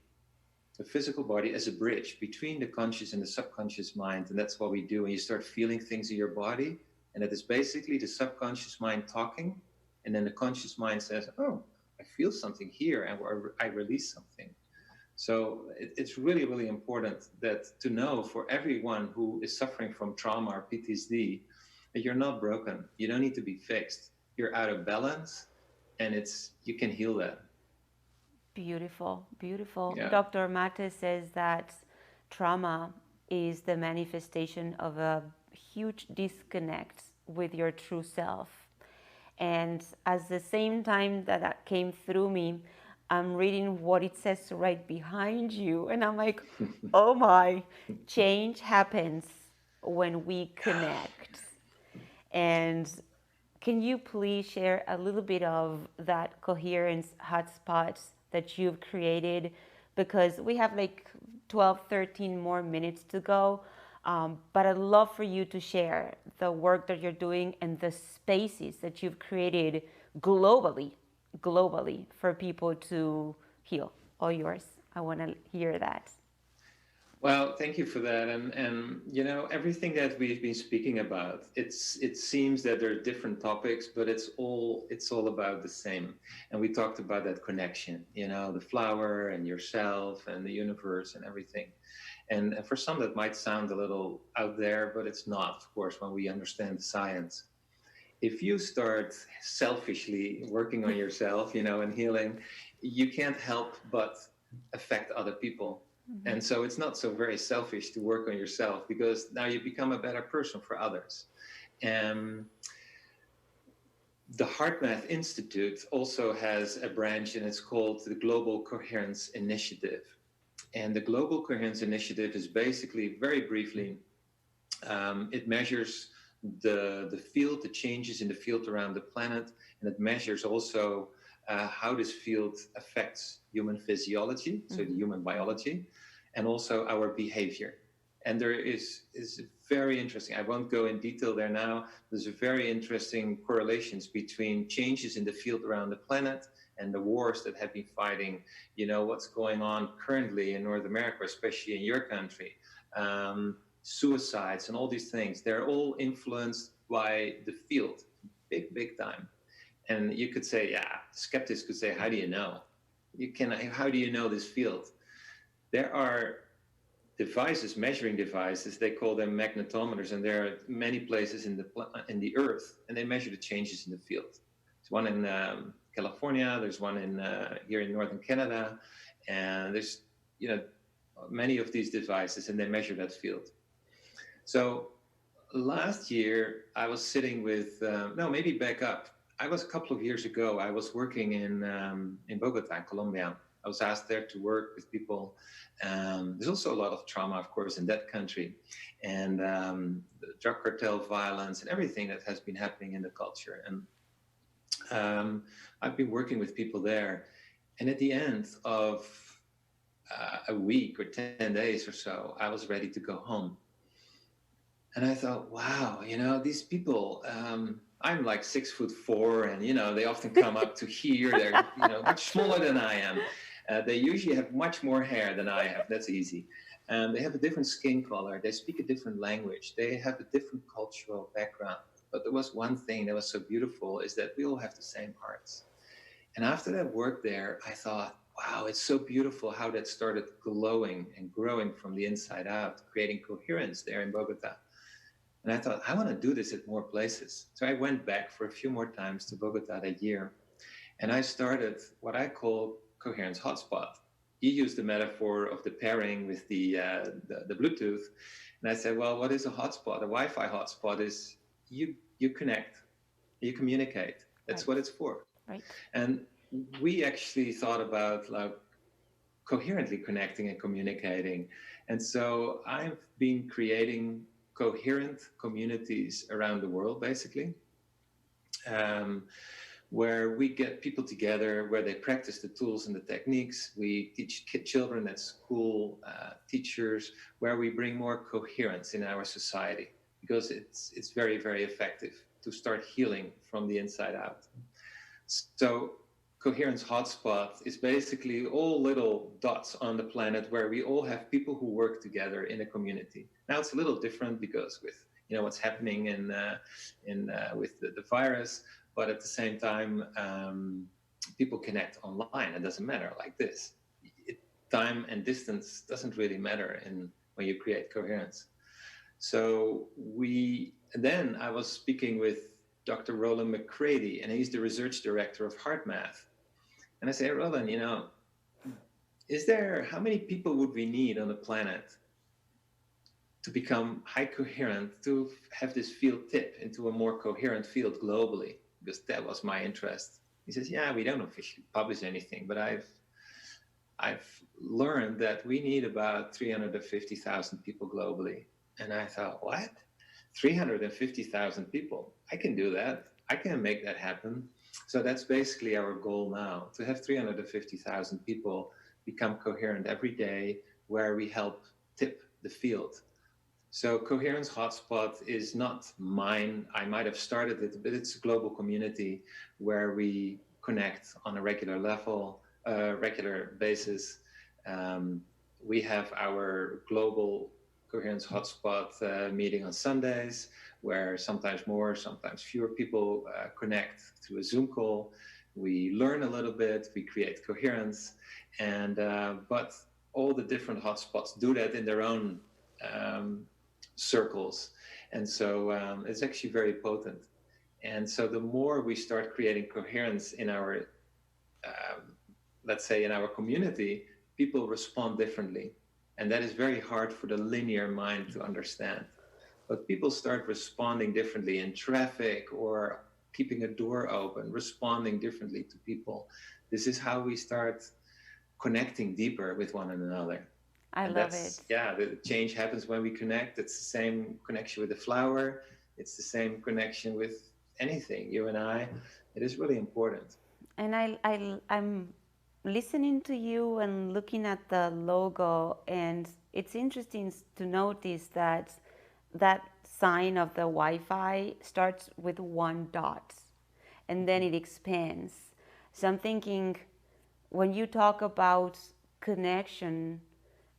the physical body, as a bridge between the conscious and the subconscious mind. And that's what we do when you start feeling things in your body. And it is basically the subconscious mind talking. And then the conscious mind says, oh, I feel something here, and I release something. So it's really, really important to know for everyone who is suffering from trauma or PTSD, that you're not broken. You don't need to be fixed. You're out of balance, and you can heal that. Beautiful, beautiful. Yeah. Dr. Mate says that trauma is the manifestation of a huge disconnect with your true self. And at the same time that came through me, I'm reading what it says right behind you, and I'm like, oh my, change happens when we connect. And can you please share a little bit of that coherence hotspot that you've created? Because we have like 12, 13 more minutes to go. But I'd love for you to share the work that you're doing and the spaces that you've created globally for people to heal. All yours. I want to hear that. Well, thank you for that. And everything that we've been speaking about, it seems that there are different topics, but it's all about the same. And we talked about that connection, the flower and yourself and the universe and everything. And for some that might sound a little out there, but it's not, of course, when we understand the science. If you start selfishly working on yourself, and healing, you can't help but affect other people. Mm-hmm. And so it's not so very selfish to work on yourself, because now you become a better person for others. And the HeartMATH Institute also has a branch, and it's called the Global Coherence Initiative. And the Global Coherence Initiative is basically, very briefly, it measures the field, the changes in the field around the planet, and it measures also how this field affects human physiology, so the human biology, and also our behavior. And there is very interesting, I won't go in detail there now, there's a very interesting correlations between changes in the field around the planet and the wars that have been fighting, what's going on currently in North America, especially in your country, suicides and all these things. They're all influenced by the field, big time. And you could say, skeptics could say, how do you know? How do you know this field? There are devices, measuring devices, they call them magnetometers, and there are many places in the earth, and they measure the changes in the field. There's one in California, there's one here in northern Canada, and there's many of these devices, and they measure that field. So last year I was sitting with maybe back up. I was a couple of years ago, I was working in Bogota, Colombia. I was asked there to work with people. There's also a lot of trauma, of course, in that country, and the drug cartel violence and everything that has been happening in the culture. And I've been working with people there. And at the end of a week or 10 days or so, I was ready to go home. And I thought, wow, these people, I'm like 6'4", and, they often come up to here. They're, much smaller than I am. They usually have much more hair than I have. That's easy. They have a different skin color. They speak a different language. They have a different cultural background. But there was one thing that was so beautiful, is that we all have the same hearts. And after that work there, I thought, wow, it's so beautiful how that started glowing and growing from the inside out, creating coherence there in Bogota. And I thought, I want to do this at more places. So I went back for a few more times to Bogota that year. And I started what I call Coherence Hotspot. You used the metaphor of the pairing with the Bluetooth. And I said, well, what is a hotspot? A Wi-Fi hotspot is you connect, you communicate. That's what it's for. Right. And we actually thought about like coherently connecting and communicating. And so I've been creating coherent communities around the world, basically, where we get people together, where they practice the tools and the techniques. We teach children at school, teachers, where we bring more coherence in our society, because it's very, very effective to start healing from the inside out. So Coherence Hotspot is basically all little dots on the planet where we all have people who work together in a community. Now it's a little different because with what's happening with the virus, but at the same time, people connect online. It doesn't matter like this. Time and distance doesn't really matter when you create coherence. So then I was speaking with Dr. Roland McCready, and he's the research director of HeartMATH. And I say, Roland, how many people would we need on the planet to become high coherent, to have this field tip into a more coherent field globally? Because that was my interest. He says, yeah, we don't officially publish anything, but I've learned that we need about 350,000 people globally. And I thought, what? 350,000 people? I can do that. I can make that happen. So that's basically our goal now, to have 350,000 people become coherent every day, where we help tip the field. So Coherence Hotspot is not mine. I might have started it, but it's a global community where we connect on a regular basis. We have our global Coherence Hotspot meeting on Sundays, where sometimes more, sometimes fewer people connect through a Zoom call. We learn a little bit, we create coherence, but all the different hotspots do that in their own circles. And so it's actually very potent. And so the more we start creating coherence in our, let's say in our community, people respond differently. And that is very hard for the linear mind to understand. But people start responding differently in traffic or keeping a door open, responding differently to people. This is how we start connecting deeper with one another. I love it. Yeah, the change happens when we connect. It's the same connection with the flower. It's the same connection with anything, you and I. It is really important. And I'm listening to you and looking at the logo, and it's interesting to notice that sign of the Wi-Fi starts with one dot and then it expands. So I'm thinking, when you talk about connection,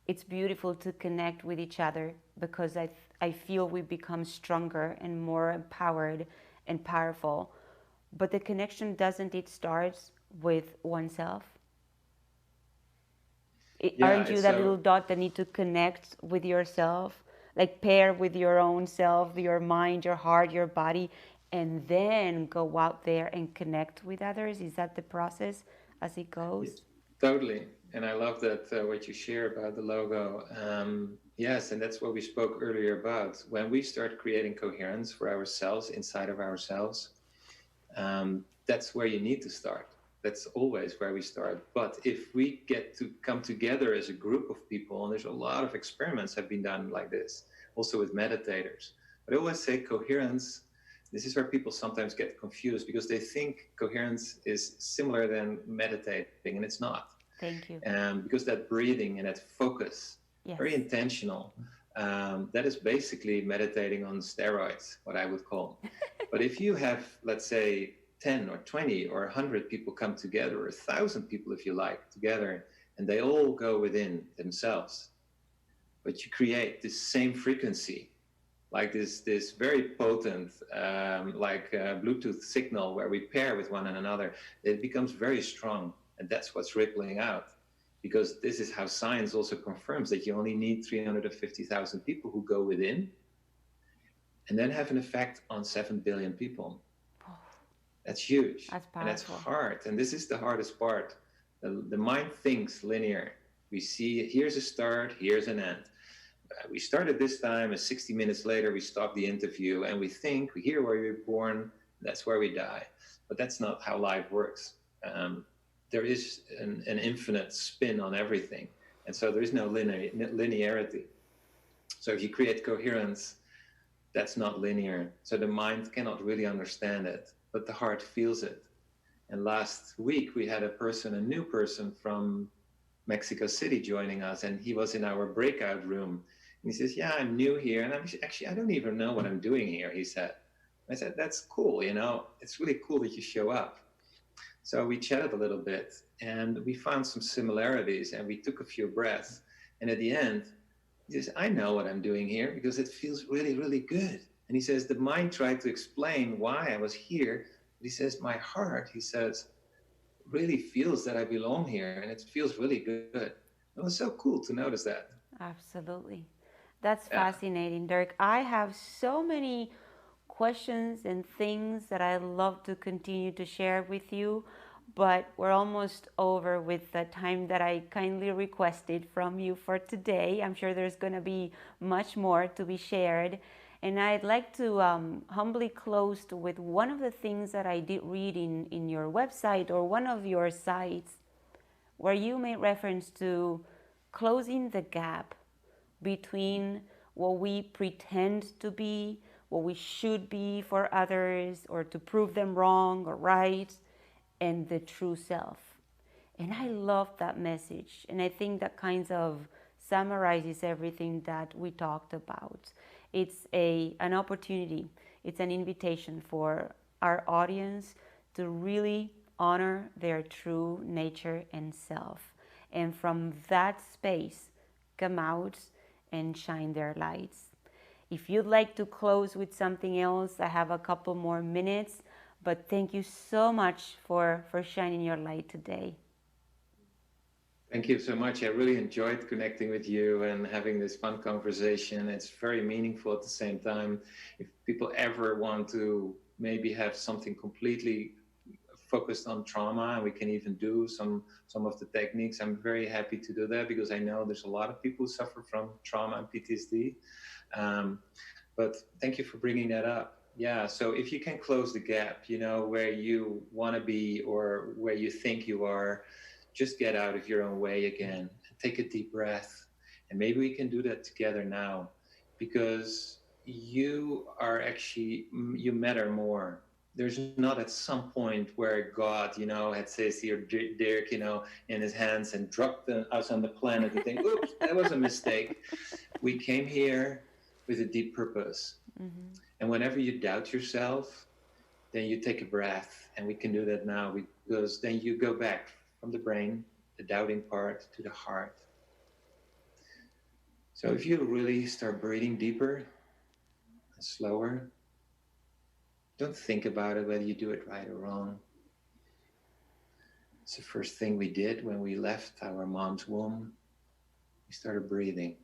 it's beautiful to connect with each other, because I feel we become stronger and more empowered and powerful. But the connection, doesn't it start with oneself? Aren't you that little dot that need to connect with yourself, like pair with your own self, your mind, your heart, your body, and then go out there and connect with others? Is that the process as it goes? Yes, totally. And I love that what you share about the logo. Yes, and that's what we spoke earlier about. When we start creating coherence for ourselves, inside of ourselves, That's where you need to start. That's always where we start. But if we get to come together as a group of people, and there's a lot of experiments have been done like this, also with meditators. But I always say coherence, this is where people sometimes get confused because they think coherence is similar than meditating, and it's not. Thank you. Because that breathing and that focus, Yes. very intentional, that is basically meditating on steroids, what I would call. But if you have, let's say, 10 or 20 or 100 people come together, or 1,000 people, if you like, together, and they all go within themselves, but you create this same frequency, like this very potent, Bluetooth signal where we pair with one another, it becomes very strong. And that's what's rippling out. Because this is how science also confirms that you only need 350,000 people who go within and then have an effect on 7 billion people. That's huge. That's powerful. And that's hard. And this is the hardest part. The mind thinks linear. We see, here's a start, here's an end. We started this time, and 60 minutes later, we stop the interview, and we think, we hear where we were born, that's where we die. But that's not how life works. There is an infinite spin on everything. And so there is no linearity. So if you create coherence, that's not linear. So the mind cannot really understand it, but the heart feels it. And last week we had a new person from Mexico City joining us, and he was in our breakout room. And he says, yeah, I'm new here. And I don't even know what I'm doing here, he said. I said, that's cool, it's really cool that you show up. So we chatted a little bit, and we found some similarities, and we took a few breaths. And at the end, he says, I know what I'm doing here because it feels really, really good. And he says, the mind tried to explain why I was here. But he says, my heart, he says, really feels that I belong here, and it feels really good. It was so cool to notice that. Absolutely. That's fascinating, Dirk. I have so many questions and things that I love to continue to share with you, but we're almost over with the time that I kindly requested from you for today. I'm sure there's going to be much more to be shared. And I'd like to humbly close with one of the things that I did read in your website or one of your sites, where you made reference to closing the gap between what we pretend to be, what we should be for others, or to prove them wrong or right, and the true self. And I love that message. And I think that kind of summarizes everything that we talked about. It's an opportunity, it's an invitation for our audience to really honor their true nature and self. And from that space, come out and shine their lights. If you'd like to close with something else, I have a couple more minutes, but thank you so much for shining your light today. Thank you so much. I really enjoyed connecting with you and having this fun conversation. It's very meaningful at the same time. If people ever want to maybe have something completely focused on trauma, and we can even do some of the techniques, I'm very happy to do that, because I know there's a lot of people who suffer from trauma and PTSD. But thank you for bringing that up. Yeah, so if you can close the gap, where you want to be or where you think you are, just get out of your own way again and take a deep breath. And maybe we can do that together now, because you matter more. There's not at some point where God, had says here, Dirk, in his hands and dropped us on the planet and think, oops, that was a mistake. We came here with a deep purpose. Mm-hmm. And whenever you doubt yourself, then you take a breath, and we can do that now, because then you go back from the brain, the doubting part, to the heart. So if you really start breathing deeper and slower, don't think about it, whether you do it right or wrong. It's the first thing we did when we left our mom's womb. We started breathing.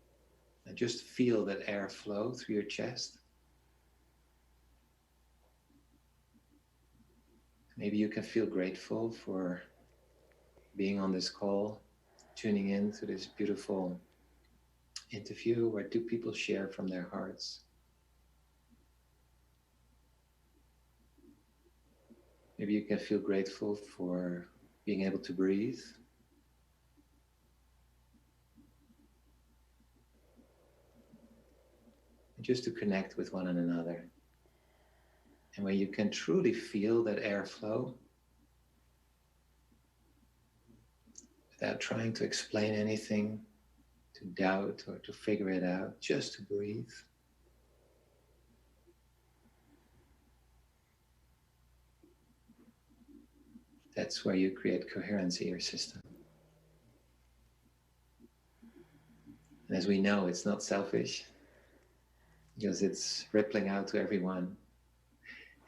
And just feel that air flow through your chest. Maybe you can feel grateful for being on this call, tuning in to this beautiful interview where two people share from their hearts. Maybe you can feel grateful for being able to breathe. And just to connect with one another. And when you can truly feel that airflow, without trying to explain anything, to doubt or to figure it out, just to breathe. That's where you create coherence in your system. And as we know, it's not selfish, because it's rippling out to everyone.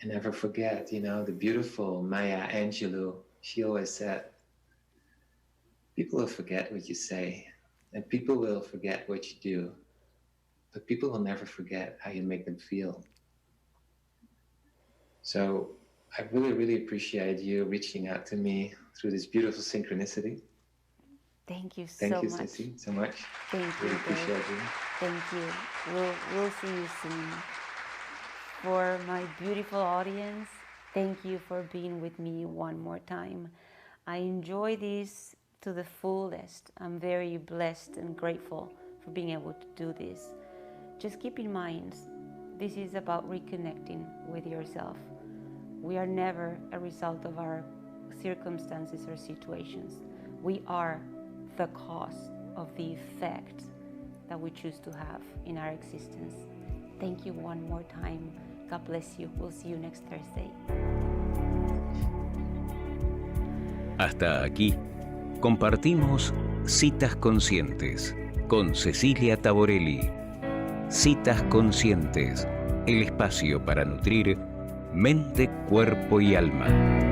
And never forget, the beautiful Maya Angelou, she always said, people will forget what you say, and people will forget what you do, but people will never forget how you make them feel. So I really, really appreciate you reaching out to me through this beautiful synchronicity. Thank you Thank you, much. Cici, so much. Thank you. Really appreciate you. Thank you. We'll see you soon. For my beautiful audience, thank you for being with me one more time. I enjoy this to the fullest. I'm very blessed and grateful for being able to do this. Just keep in mind, this is about reconnecting with yourself. We are never a result of our circumstances or situations. We are the cause of the effect that we choose to have in our existence. Thank you one more time. God bless you. We'll see you next Thursday. Hasta aquí compartimos Citas Conscientes con Cecilia Taborelli. Citas Conscientes, el espacio para nutrir mente, cuerpo y alma.